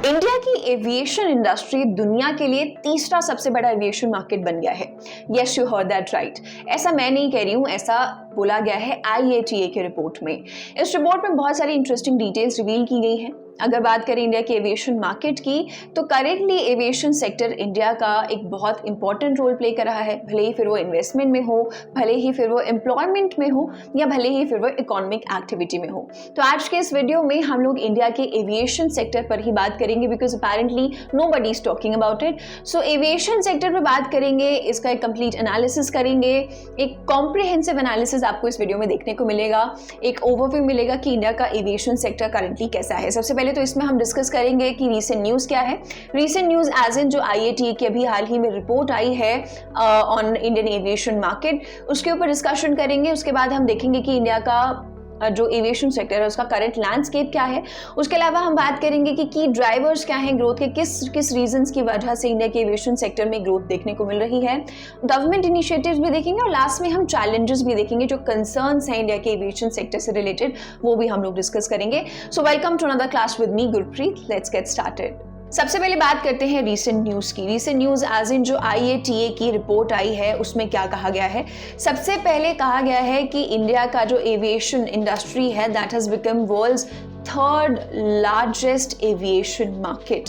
India की aviation industry दुनिया के लिए तीसरा सबसे बड़ा एविएशन मार्केट बन गया है। Yes, you heard that right. ऐसा मैं नहीं कह रही हूँ, ऐसा बोला गया है IATA के रिपोर्ट में। इस रिपोर्ट में बहुत सारी इंटरेस्टिंग डिटेल्स रिवील की गई हैं। अगर बात करें इंडिया के एविएशन मार्केट की, तो करेंटली एविएशन सेक्टर इंडिया का एक बहुत इंपॉर्टेंट रोल प्ले कर रहा है। भले ही फिर वो इन्वेस्टमेंट में हो, भले ही फिर वो एम्प्लॉयमेंट में हो, या भले ही फिर वो इकोनॉमिक एक्टिविटी में हो। तो आज के इस वीडियो में हम लोग इंडिया के एविएशन सेक्टर पर ही बात करेंगे, because apparently nobody is talking about it. So aviation sector पर बात करेंगे, इसका एक कंप्लीट एनालिसिस करेंगे, एक कॉम्प्रिहेंसिव एनालिसिस आपको इस वीडियो में देखने को मिलेगा, एक ओवरव्यू मिलेगा कि इंडिया का एविएशन सेक्टर करेंटली कैसा है। सबसे पहले तो इसमें हम डिस्कस करेंगे कि रीसेंट न्यूज क्या है। रीसेंट न्यूज एज इन जो IATA की अभी हाल ही में रिपोर्ट आई है ऑन इंडियन एविएशन मार्केट, उसके ऊपर डिस्कशन करेंगे। उसके बाद हम देखेंगे कि इंडिया का जो एविएशन सेक्टर है उसका करंट लैंडस्केप क्या है। उसके अलावा हम बात करेंगे कि की ड्राइवर्स क्या हैं ग्रोथ के, किस रीजंस की वजह से इंडिया के एविएशन सेक्टर में ग्रोथ देखने को मिल रही है। गवर्नमेंट इनिशिएटिव्स भी देखेंगे और लास्ट में हम चैलेंजेस भी देखेंगे, जो कंसर्न्स हैं इंडिया के एविएशन सेक्टर से रिलेटेड, वो भी हम लोग डिस्कस करेंगे। So welcome to another class with me Gurpreet. Let's get started. सबसे पहले बात करते हैं रीसेंट न्यूज की। रीसेंट न्यूज एज इन जो IATA की रिपोर्ट आई है उसमें क्या कहा गया है। सबसे पहले कहा गया है कि इंडिया का जो एविएशन इंडस्ट्री है that has become world's third largest aviation market.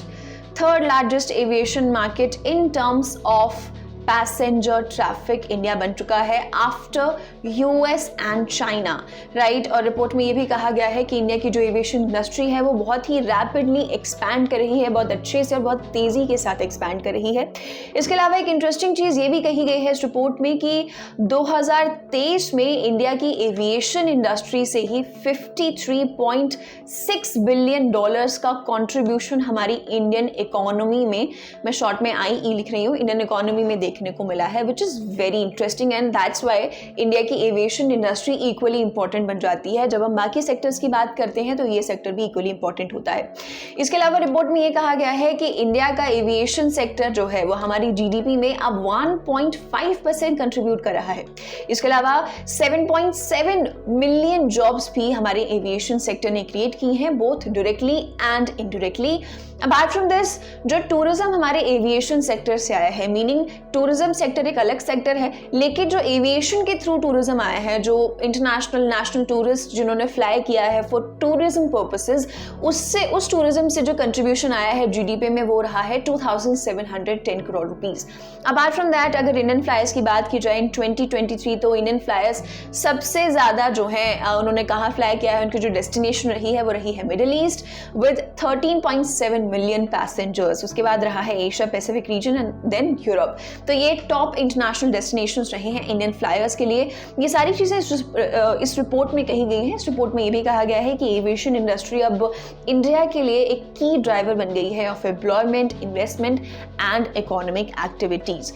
Third largest aviation market in terms of passenger traffic India बन चुका है after US and China, right. और रिपोर्ट में ये भी कहा गया है कि इंडिया की जो एविएशन इंडस्ट्री है वो बहुत ही रैपिडली एक्सपैंड कर रही है, बहुत अच्छे से और बहुत तेजी के साथ एक्सपैंड कर रही है। इसके अलावा एक इंटरेस्टिंग चीज़ ये भी कही गई है इस रिपोर्ट में कि 2023 में इंडिया की एविएशन इंडस्ट्री से ही $53.6 बिलियन का कॉन्ट्रीब्यूशन हमारी इंडियन इकोनॉमी में, मैं शॉर्ट में IE लिख रही हूँ, इंडियन इकोनॉमी में देखने को मिला है, which is very interesting and that's why India की एविएशन इंडस्ट्री इक्वली इंपॉर्टेंट बन जाती है। जब हम बाकी सेक्टर्स की बात करते हैं तो ये सेक्टर भी इक्वली इंपॉर्टेंट होता है। इसके अलावा रिपोर्ट में ये कहा गया है कि इंडिया का एविएशन सेक्टर जो है वो हमारी GDP में अब 1.5% कंट्रीब्यूट कर रहा है। इसके अलावा 7.7 मिलियन जॉब्स भी हमारे एविएशन सेक्टर ने क्रिएट की हैं, both directly and indirectly. Apart from this, जो टूरिज्म हमारे एविएशन सेक्टर से आया है, मीनिंग टूरिज्म सेक्टर एक अलग सेक्टर है, लेकिन जो एविएशन के थ्रू टूरिज्म आया है, जो इंटरनेशनल नेशनल टूरिस्ट जिन्होंने फ्लाई किया है फॉर टूरिज्म पर्पसेस, उससे उस टूरिज्म से जो कंट्रीब्यूशन आया है GDP में वो रहा है 2710 crore rupees. Apart from that, अगर इंडियन फ्लायर्स की बात की जाए इन 2023, तो इंडियन फ्लायर्स सबसे ज्यादा जो है उन्होंने कहाँ फ्लाई किया है, उनकी जो डेस्टिनेशन रही है वो रही है Middle East with 13.7 million passengers. उसके बाद रहा है Asia Pacific region and then Europe. तो ये टॉप इंटरनेशनल डेस्टिनेशंस रहे हैं इंडियन फ्लायर्स के लिए। ये सारी चीजें इस रिपोर्ट में कही गई हैं। इस रिपोर्ट में ये भी कहा गया है कि एविएशन इंडस्ट्री अब इंडिया के लिए एक की ड्राइवर बन गई है of employment, investment and economic activities.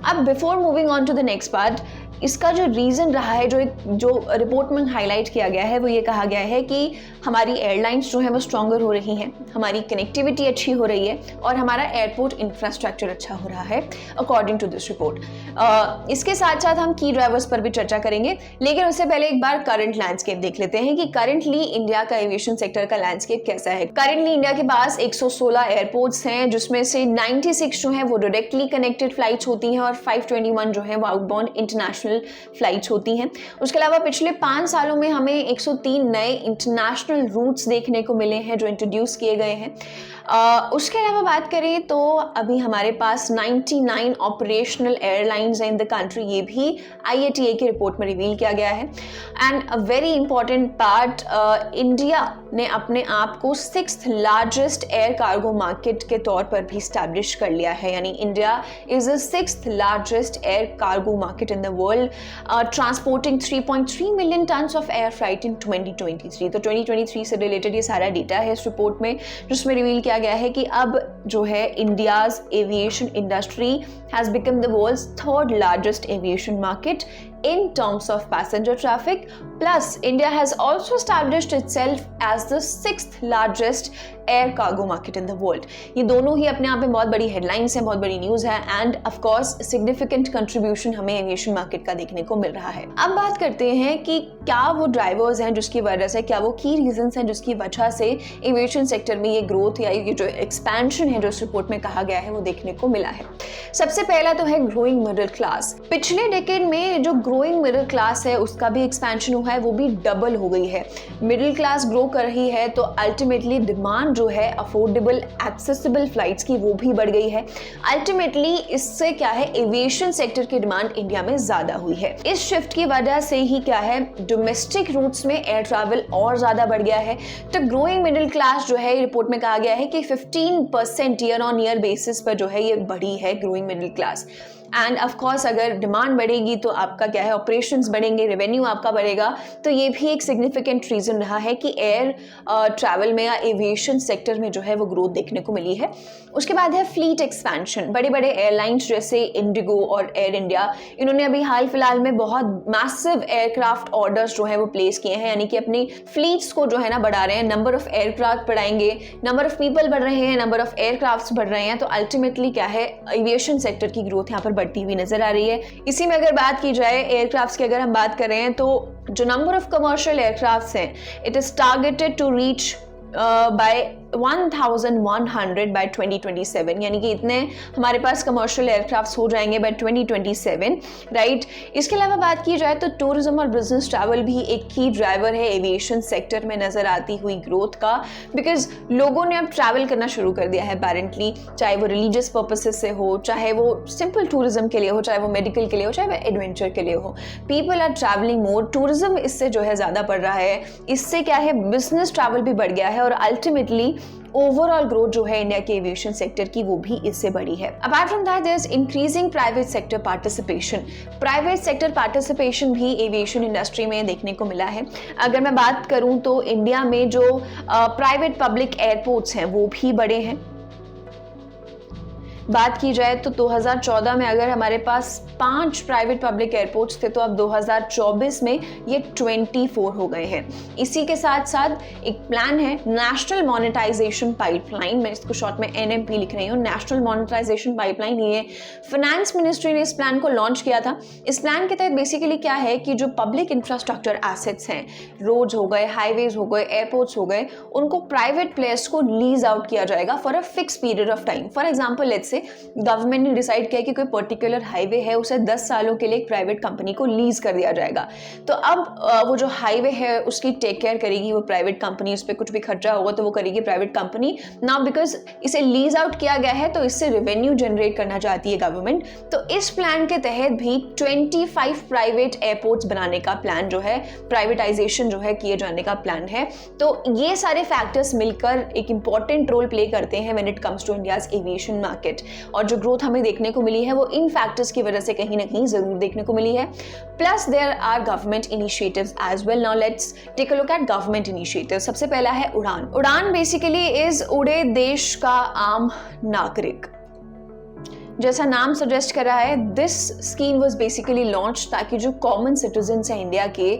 अब before moving on to the next part, इसका जो रीज़न रहा है, जो रिपोर्ट में हाईलाइट किया गया है, वो ये कहा गया है कि हमारी एयरलाइंस जो है वो स्ट्रॉन्गर हो रही हैं, हमारी कनेक्टिविटी अच्छी हो रही है और हमारा एयरपोर्ट इंफ्रास्ट्रक्चर अच्छा हो रहा है अकॉर्डिंग टू दिस रिपोर्ट। इसके साथ साथ हम की ड्राइवर्स पर भी चर्चा करेंगे, लेकिन उससे पहले एक बार करंट लैंडस्केप देख लेते हैं कि करंटली इंडिया का एविएशन सेक्टर का लैंडस्केप कैसा है। करंटली इंडिया के पास 116 एयरपोर्ट्स हैं, जिसमें से 96 जो है वो डायरेक्टली कनेक्टेड फ्लाइट्स होती हैं और 521 जो है वो आउटबाउंड इंटरनेशनल फ्लाइट्स होती हैं। उसके अलावा पिछले 5 सालों में हमें 103 नए इंटरनेशनल रूट्स देखने को मिले हैं जो इंट्रोड्यूस किए गए हैं। उसके अलावा बात करें तो अभी हमारे पास 99 ऑपरेशनल एयरलाइंस हैं इन द कंट्री, ये भी IATA की रिपोर्ट में रिवील किया गया है। And a very important part, India ने अपने आप को 6th largest air cargo market के तौर पर भी स्टैब्लिश कर लिया है, यानी India is the 6th largest air cargo market in the world, transporting 3.3 million tons of air freight in 2023। तो 2023 से रिलेटेड ये सारा डेटा है इस रिपोर्ट में, जिसमें रिवील किया गया है कि अब जो है India's aviation industry has become the world's third largest aviation market in terms of passenger traffic. Plus, India has also established itself as the 6th largest air cargo market in the world. ये दोनों ही अपने आप में बहुत बड़ी headlines हैं, बहुत बड़ी न्यूज़ है end of course significant contribution हमें एविएशन मार्केट का देखने को मिल रहा है। अब बात करते हैं कि क्या वो ड्राइवर्स हैं जिसकी वजह से, क्या वो की रीजंस हैं जिसकी वजह से एविएशन सेक्टर में ये ग्रोथ या ये जो एक्सपेंशन है जो इस रिपोर्ट में कहा गया है वो देखने को मिला है। सबसे पहला तो है ग्रोइंग मिडिल क्लास। पिछले डेकेड में जो ग्रोइंग मिडिल क्लास है उसका भी एक्सपेंशन हुआ है, वो भी डबल हो गई है। मिडिल क्लास ग्रो कर रही है तो अल्टीमेटली डिमांड जो है अफोर्डेबल एक्सेसिबल फ्लाइट्स की वो भी बढ़ गई है। अल्टीमेटली इससे क्या है, एविएशन सेक्टर की डिमांड इंडिया में ज्यादा हुई है। इस शिफ्ट की वजह से ही क्या है, डोमेस्टिक रूट्स में एयर ट्रैवल और ज्यादा बढ़ गया है। तो ग्रोइंग मिडिल क्लास जो है रिपोर्ट में कहा गया है कि 15% ईयर ऑन ईयर बेसिस पर जो है ये बढ़ी है growing middle class. End of course अगर डिमांड बढ़ेगी तो आपका क्या है, ऑपरेशंस बढ़ेंगे, रेवेन्यू आपका बढ़ेगा। तो ये भी एक सिग्निफिकेंट रीजन रहा है कि एयर ट्रैवल में या एविएशन सेक्टर में जो है वो ग्रोथ देखने को मिली है। उसके बाद है फ्लीट एक्सपेंशन। बड़े बड़े एयरलाइंस जैसे इंडिगो और एयर इंडिया, इन्होंने अभी हाल फिलहाल में बहुत मैसिव एयरक्राफ्ट ऑर्डर्स जो है वो प्लेस किए हैं, यानी कि अपनी फ्लीट्स को जो है ना बढ़ा रहे हैं। नंबर ऑफ एयरक्राफ्ट बढ़ाएंगे, नंबर ऑफ पीपल बढ़ रहे हैं, नंबर ऑफ एयरक्राफ्ट बढ़ रहे हैं। तो अल्टीमेटली क्या है, एविएशन सेक्टर की ग्रोथ यहाँ पर बढ़ती हुई नजर आ रही है। इसी में अगर बात की जाए एयरक्राफ्ट्स की, अगर हम बात कर रहे हैं तो जो नंबर ऑफ कमर्शियल एयरक्राफ्ट्स हैं, it is targeted to reach by 1100 by 2027, यानी कि इतने हमारे पास कमर्शियल एयरक्राफ्ट्स हो जाएंगे बाय 2027, राइट। इसके अलावा बात की जाए तो टूरिज्म और बिजनेस ट्रैवल भी एक की ड्राइवर है एविएशन सेक्टर में नजर आती हुई ग्रोथ का, बिकॉज लोगों ने अब ट्रैवल करना शुरू कर दिया है अपेरेंटली, चाहे वो रिलीजियस पर्पसेस से हो, चाहे वो सिंपल टूरिज्म के लिए हो, चाहे वो मेडिकल के लिए हो, चाहे वो एडवेंचर के लिए हो। People are travelling more, tourism इससे जो है ज्यादा बढ़ रहा है। इससे क्या है, बिजनेस ट्रैवल भी बढ़ गया है और अल्टीमेटली ओवरऑल ग्रोथ जो है इंडिया के एविएशन सेक्टर की वो भी इससे बढ़ी है। Apart from that there is increasing private sector participation. Private sector participation भी एविएशन इंडस्ट्री में देखने को मिला है। अगर मैं बात करूं तो इंडिया में जो प्राइवेट पब्लिक एयरपोर्ट्स हैं वो भी बड़े हैं। बात की जाए तो 2014 में अगर हमारे पास 5 प्राइवेट पब्लिक एयरपोर्ट्स थे तो अब 2024 में ये 24 हो गए हैं। इसी के साथ साथ एक प्लान है नेशनल मॉनेटाइजेशन पाइपलाइन, मैं इसको शॉर्ट में NMP लिख रही हूँ, नेशनल मॉनेटाइजेशन पाइपलाइन। ये फाइनेंस मिनिस्ट्री ने इस प्लान को लॉन्च किया था। इस प्लान के तहत बेसिकली क्या है कि जो पब्लिक इंफ्रास्ट्रक्चर एसेट्स हैं, रोड्स हो गए, हाईवेज हो गए, एयरपोर्ट्स हो गए, उनको प्राइवेट प्लेयर्स को लीज आउट किया जाएगा for a fix period of time. For example let's say government ने डिसाइड किया कि कोई पर्टिकुलर हाईवे है, उसे 10 सालों के लिए एक प्राइवेट कंपनी को लीज कर दिया जाएगा। तो अब वो जो हाईवे है उसकी टेक केयर करेगी वो प्राइवेट कंपनी, उस पर कुछ भी खर्चा होगा तो वो करेगी प्राइवेट कंपनी। नाउ बिकॉज इसे लीज आउट किया गया है तो इससे रेवेन्यू जनरेट करना चाहती है गवर्नमेंट। तो इस प्लान के तहत भी 25 प्राइवेट एयरपोर्ट्स बनाने का प्लान जो है, प्राइवेटाइजेशन जो है किए जाने का प्लान है। तो ये सारे फैक्टर्स मिलकर एक इंपॉर्टेंट रोल प्ले करते हैं when it comes to India's aviation market. और जो ग्रोथ हमें देखने को मिली है वो इन फैक्टर्स की वजह से कहीं ना कहीं जरूर देखने को मिली है। Plus there are government initiatives as well. Now let's take a look at government initiatives. सबसे पहला है उड़ान। उड़ान बेसिकली इज उड़े देश का आम नागरिक। जैसा नाम सजेस्ट कर रहा है, this scheme was basically launch ताकि जो कॉमन सिटीजन्स हैं इंडिया के,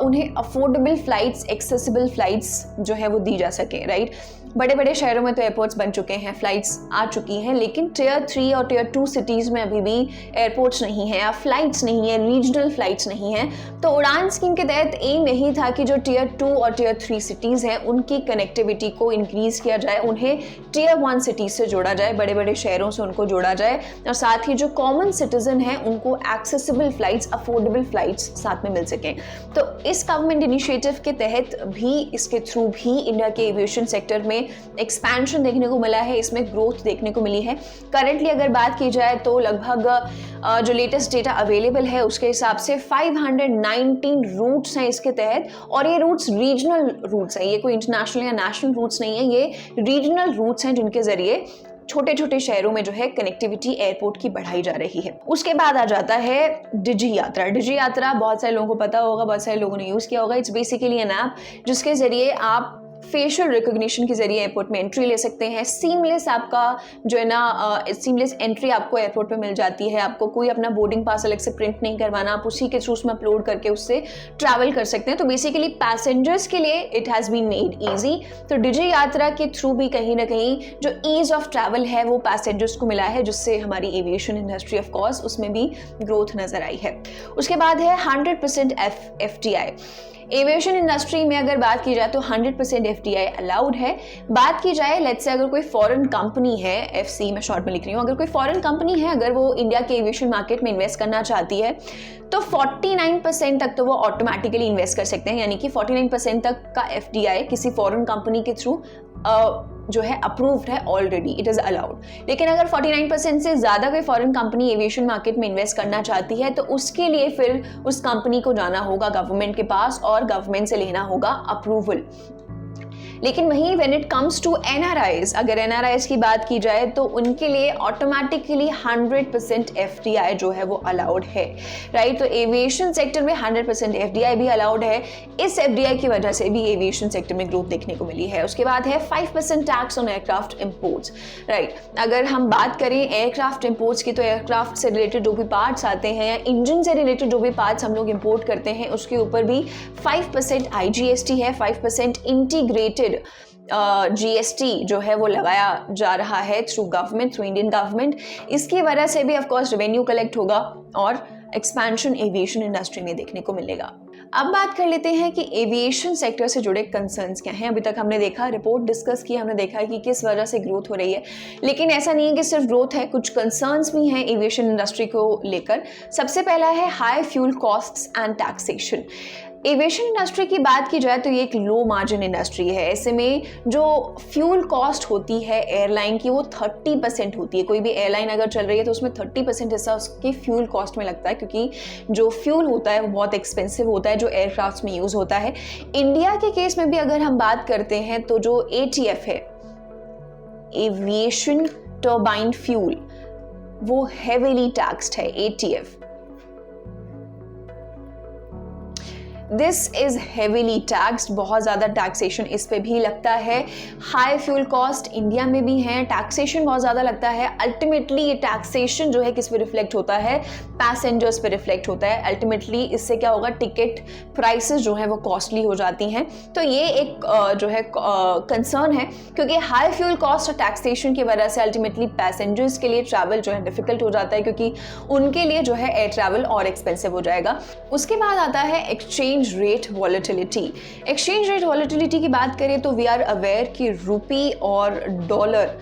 उन्हें अफोर्डेबल फ्लाइट्स, एक्सेसिबल फ्लाइट्स जो है वो दी जा सके, राइट। बड़े बड़े शहरों में तो एयरपोर्ट्स बन चुके हैं, फ्लाइट्स आ चुकी हैं, लेकिन टियर 3 और टियर 2 सिटीज़ में अभी भी एयरपोर्ट्स नहीं है या फ्लाइट्स नहीं है, रीजनल फ्लाइट्स नहीं है। तो उड़ान स्कीम के तहत एम यही था कि जो टियर 2 और टियर 3 सिटीज़ हैं उनकी कनेक्टिविटी को इंक्रीज़ किया जाए, उन्हें टियर 1 सिटीज़ से जोड़ा जाए, बड़े बड़े शहरों से उनको जोड़ा जाए, और साथ ही जो कॉमन सिटीजन है उनको एक्सेसिबल फ्लाइट्स, अफोर्डेबल फ्लाइट्स साथ में मिल सकें। तो इस गवर्नमेंट इनिशिएटिव के तहत भी, इसके थ्रू भी इंडिया के एविएशन सेक्टर में एक्सपेंशन देखने को मिला है, इसमें ग्रोथ देखने को मिली है। करंटली अगर बात की जाए तो लगभग जो लेटेस्ट डेटा अवेलेबल है उसके हिसाब से 519 रूट्स हैं इसके तहत, और ये रूट्स रीजनल रूट्स हैं, ये कोई इंटरनेशनल या नेशनल रूट्स नहीं है, ये रीजनल रूट्स हैं जिनके जरिए छोटे छोटे शहरों में जो है कनेक्टिविटी एयरपोर्ट की बढ़ाई जा रही है। उसके बाद आ जाता है डिजी यात्रा। डिजी यात्रा बहुत सारे लोगों को पता होगा, बहुत सारे लोगों ने यूज़ किया होगा। इट्स बेसिकली एन ऐप जिसके जरिए आप फेशियल रिकॉग्निशन के जरिए एयरपोर्ट में एंट्री ले सकते हैं। सीमलेस आपका जो है ना सीमलेस एंट्री आपको एयरपोर्ट पे मिल जाती है। आपको कोई अपना बोर्डिंग पास अलग से प्रिंट नहीं करवाना, आप उसी के थ्रू उसमें अपलोड करके उससे ट्रैवल कर सकते हैं। तो बेसिकली पैसेंजर्स के लिए it has been made easy. तो डिजी यात्रा के थ्रू भी कहीं ना कहीं जो ईज ऑफ ट्रैवल है वो पैसेंजर्स को मिला है, जिससे हमारी एविएशन इंडस्ट्री ऑफ कोर्स उसमें भी ग्रोथ नजर आई है। उसके बाद है 100% FDI। एविएशन इंडस्ट्री में अगर बात की जाए तो 100% FDI अलाउड है। बात की जाए लेट्स से अगर कोई फॉरेन कंपनी है, FC मैं शॉर्ट में लिख रही हूँ, अगर कोई फॉरेन कंपनी है, अगर वो इंडिया के एविएशन मार्केट में इन्वेस्ट करना चाहती है तो 49% तक तो वो ऑटोमेटिकली इन्वेस्ट कर सकते हैं, यानी कि 49% तक का FDI किसी फॉरेन कंपनी के थ्रू जो है अप्रूव्ड है ऑलरेडी, इट इज अलाउड। लेकिन अगर 49% से ज्यादा कोई फॉरेन कंपनी एविएशन मार्केट में इन्वेस्ट करना चाहती है तो उसके लिए फिर उस कंपनी को जाना होगा गवर्नमेंट के पास और गवर्नमेंट से लेना होगा अप्रूवल। लेकिन वहीं when it comes to NRIs, अगर NRIs की बात की जाए तो उनके लिए ऑटोमेटिकली 100% FDI जो है वो अलाउड है, राइट। तो एविएशन सेक्टर में 100% FDI भी अलाउड है। इस FDI की वजह से भी एविएशन सेक्टर में ग्रोथ देखने को मिली है। उसके बाद है 5% tax on aircraft imports, right. अगर हम बात करें एयरक्राफ्ट इंपोर्ट्स की तो एयरक्राफ्ट से रिलेटेड जो भी पार्ट्स आते हैं या इंजन से रिलेटेड जो भी पार्ट्स हम लोग इंपोर्ट करते हैं उसके ऊपर भी 5% IGST है, 5% इंटीग्रेटेड GST जो है वो लगाया जा रहा है through government, through Indian government. इसकी वजह से भी ऑफ कोर्स रेवेन्यू कलेक्ट होगा और एक्सपेंशन एविएशन इंडस्ट्री में देखने को मिलेगा। अब बात कर लेते हैं कि एविएशन सेक्टर से जुड़े कंसर्न्स क्या हैं। अभी तक हमने देखा, रिपोर्ट डिस्कस की, हमने देखा है कि किस वजह से ग्रोथ हो रही है, लेकिन ऐसा नहीं है कि सिर्फ ग्रोथ है, कुछ कंसर्न्स भी हैं एविएशन इंडस्ट्री को लेकर। सबसे पहला है high fuel costs and taxation. Aviation industry की बात की जाए तो ये एक लो मार्जिन इंडस्ट्री है। ऐसे में जो फ्यूल कॉस्ट होती है एयरलाइन की वो 30% होती है। कोई भी एयरलाइन अगर चल रही है तो उसमें 30% हिस्सा उसकी फ्यूल कॉस्ट में लगता है, क्योंकि जो फ्यूल होता है वो बहुत एक्सपेंसिव होता है जो एयरक्राफ्ट में यूज होता है। इंडिया के केस में भी अगर हम बात करते हैं तो जो ATF है, एविएशन टर्बाइन फ्यूल, वो हेवीली टैक्स्ड है। ATF this is heavily taxed, बहुत ज़्यादा टैक्सेशन इस पे भी लगता है। हाई फ्यूल कॉस्ट इंडिया में भी है, टैक्सेशन बहुत ज़्यादा लगता है। अल्टीमेटली ये टैक्सेशन जो है किस पे रिफ्लेक्ट होता है, पैसेंजर्स पे रिफ्लेक्ट होता है। अल्टीमेटली इससे क्या होगा, टिकट प्राइसेस जो है वो कॉस्टली हो जाती हैं। तो ये एक जो है कंसर्न है, क्योंकि हाई फ्यूल कॉस्ट और टैक्सेशन की वजह से अल्टीमेटली पैसेंजर्स के लिए ट्रैवल जो है डिफिकल्ट हो जाता है, क्योंकि उनके लिए जो है एयर ट्रैवल और एक्सपेंसिव हो जाएगा। उसके बाद आता है exchange rate volatility. Exchange rate volatility की बात करें तो वी आर अवेयर कि रुपी और डॉलर,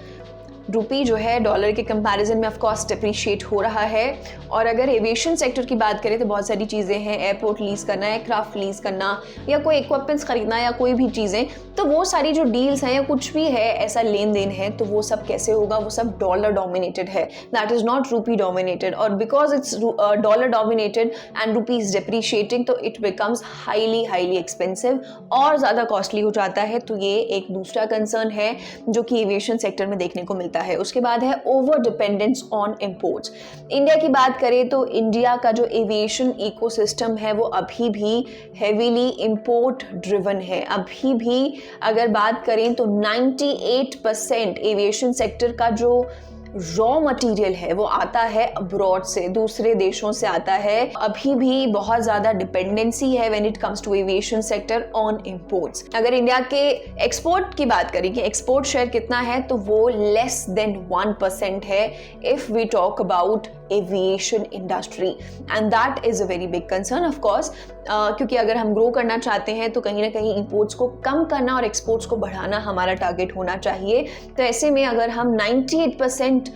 रुपी जो है डॉलर के कंपैरिजन में ऑफ कोर्स डिप्रिशिएट हो रहा है। और अगर एविएशन सेक्टर की बात करें तो बहुत सारी चीज़ें हैं, एयरपोर्ट लीज करना, एयरक्राफ्ट लीज करना या कोई इक्विपमेंट्स खरीदना या कोई भी चीज़ें, तो वो सारी जो डील्स हैं या कुछ भी है ऐसा लेन देन है तो वो सब कैसे होगा, वो सब डॉलर डोमिनेटेड है, that is not rupee dominated. और because it's dollar dominated and rupee is depreciating तो इट बिकम्स हाईली एक्सपेंसिव और ज़्यादा कॉस्टली हो जाता है। तो ये एक दूसरा कंसर्न है जो कि एविएशन सेक्टर में देखने को मिलता है। उसके बाद है over dependence on imports. India की बात करें तो इंडिया का जो एविएशन इकोसिस्टम है वो अभी भी हेवीली इंपोर्ट ड्रिवन है। अभी भी अगर बात करें तो 98% एविएशन सेक्टर का जो रॉ मटेरियल है वो आता है अब्रॉड से, दूसरे देशों से आता है। अभी भी बहुत ज़्यादा डिपेंडेंसी है when it comes to aviation sector on imports. अगर इंडिया के एक्सपोर्ट की बात करें कि एक्सपोर्ट शेयर कितना है तो वो लेस देन 1% है if we talk about aviation industry, and that is a very big concern of course, क्योंकि अगर हम ग्रो करना चाहते हैं तो कहीं ना कहीं इंपोर्ट्स को कम करना और एक्सपोर्ट्स को बढ़ाना हमारा टारगेट होना चाहिए। तो ऐसे में अगर हम 98%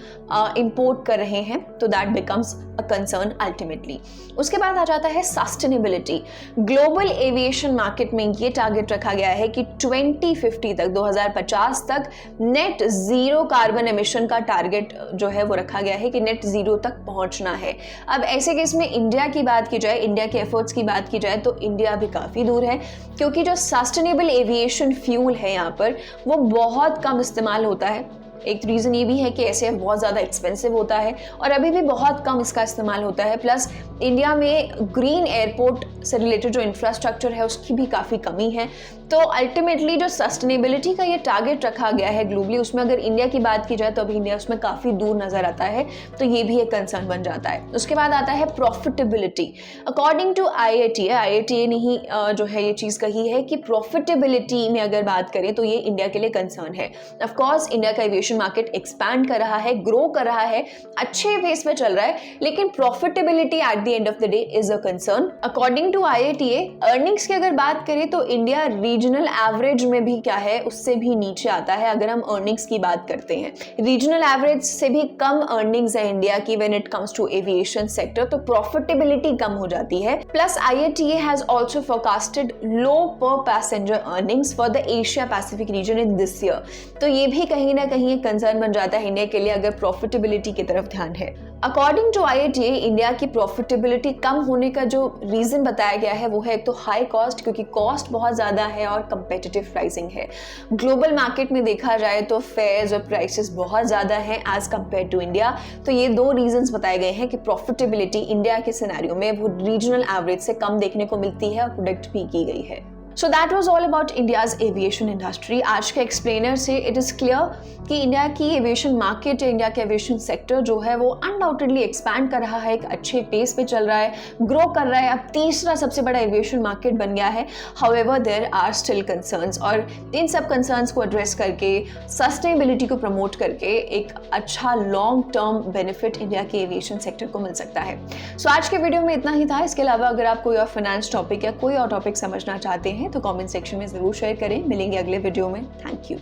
इंपोर्ट कर रहे हैं तो that becomes a concern ultimately. उसके बाद आ जाता है सस्टेनेबिलिटी। ग्लोबल एविएशन मार्केट में ये टारगेट रखा गया है कि 2050 तक, 2050 तक नेट जीरो कार्बन एमिशन का टारगेट जो है वो रखा गया है कि नेट जीरो तक पहुंचना है। अब ऐसे केस में इंडिया की बात की जाए, इंडिया के एफर्ट्स की बात की जाए तो इंडिया भी काफ़ी दूर है, क्योंकि जो सस्टेनेबल एविएशन फ्यूल है यहाँ पर वो बहुत कम इस्तेमाल होता है। एक रीज़न ये भी है कि एसएएफ बहुत ज़्यादा एक्सपेंसिव होता है और अभी भी बहुत कम इसका इस्तेमाल होता है। प्लस इंडिया में ग्रीन एयरपोर्ट से रिलेटेड जो इंफ्रास्ट्रक्चर है उसकी भी काफ़ी कमी है। तो अल्टीमेटली जो सस्टेनेबिलिटी का ये टारगेट रखा गया है ग्लोबली, उसमें अगर इंडिया की बात की जाए तो अभी इंडिया उसमें काफ़ी दूर नज़र आता है, तो ये भी एक कंसर्न बन जाता है। उसके बाद आता है प्रॉफिटेबिलिटी। अकॉर्डिंग टू IATA ने ही जो है ये चीज़ कही है कि प्रॉफिटेबिलिटी में अगर बात करें तो ये इंडिया के लिए कंसर्न है। ऑफकोर्स इंडिया का एविएशन मार्केट एक्सपैंड कर रहा है, ग्रो कर रहा है, अच्छे पेस पे चल रहा है, लेकिन profitability at the end of the day is a concern. According to IATA earnings की अगर बात करें तो इंडिया रीजनल एवरेज में भी क्या है, उससे भी नीचे आता है अगर हम अर्निंग्स की बात करते हैं। रीजनल एवरेज से भी कम अर्निंग्स है इंडिया की when it comes to aviation sector, तो प्रॉफिटेबिलिटी कम हो जाती है। Plus IATA has also forecasted low per passenger earnings for the Asia Pacific region in this year, तो ये भी कहीं ना कहीं एक कंसर्न बन जाता है इंडिया के लिए अगर प्रॉफिटेबिलिटी की तरफ ध्यान है। अकॉर्डिंग टू IATA इंडिया की प्रॉफिटेबिलिटी कम होने का जो रीजन बताया गया है वो है एक तो हाई कॉस्ट, क्योंकि कॉस्ट बहुत ज़्यादा है और कंपेटिटिव प्राइसिंग है। ग्लोबल मार्केट में देखा जाए तो फेयर्स और प्राइसेस बहुत ज़्यादा हैं एज कम्पेयर टू इंडिया, तो ये दो रीजंस बताए गए हैं कि प्रॉफिटेबिलिटी इंडिया के सिनेरियो में वो रीजनल एवरेज से कम देखने को मिलती है और प्रोडिक्ट भी की गई है। So that was all about India's aviation industry. आज के एक्सप्लेनर से इट इज़ क्लियर कि इंडिया की एविएशन मार्केट, इंडिया के एविएशन सेक्टर जो है वो अनडाउटेडली एक्सपैंड कर रहा है, एक अच्छे पेस पे चल रहा है, ग्रो कर रहा है, अब तीसरा सबसे बड़ा एविएशन मार्केट बन गया है। However there are still concerns, और इन सब कंसर्न्स को एड्रेस करके, सस्टेनेबिलिटी को प्रमोट करके एक अच्छा लॉन्ग टर्म बेनिफिट इंडिया के एविएशन सेक्टर को मिल सकता है। सो आज के वीडियो में इतना ही था। इसके अलावा अगर आप कोई और फाइनेंस टॉपिक या कोई और टॉपिक समझना चाहते हैं तो कमेंट सेक्शन में जरूर शेयर करें। मिलेंगे अगले वीडियो में। Thank you.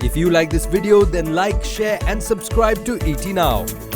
If you like this video, then like, share and subscribe to ET Now.